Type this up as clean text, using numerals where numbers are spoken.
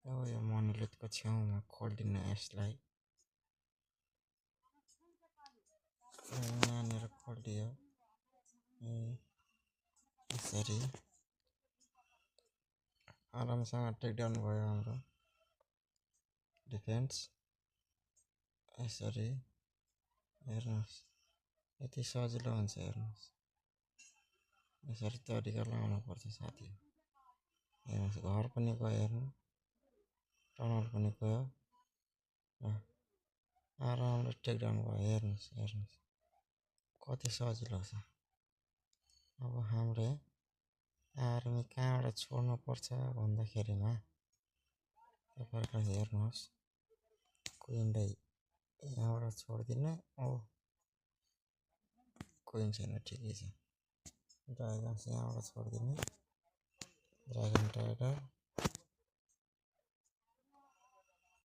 अब यो मोनोलिथको छेउमा खोल्दिन यसलाई। यहाँनिर खोलियो यसरी आरामसँग टेकडाउन भयो हाम्रो डिफेन्स। यसरी हेर्नुहोस् यति सजिलो हुन्छ हेर्नुहोस्। यसरी तरिका लगाउनुपर्छ साथी। हेर्नुहोस् घर पनि गयो हेर्नु, टनल पनि गयो र आरामले टेकडाउन भयो। हेर्नुहोस् हेर्नुहोस् कति सजिलो छ। अब हामीले आर्मी कहाँबाट छोड्नुपर्छ भन्दाखेरिमा तपाईँहरूले हेर्नुहोस् क्विनलाई यहाँबाट छोडिदिने। क्विन छैन, ठिकै छ। ड्रागन्स यहाँबाट छोडिदिने, ड्रागन टाइगर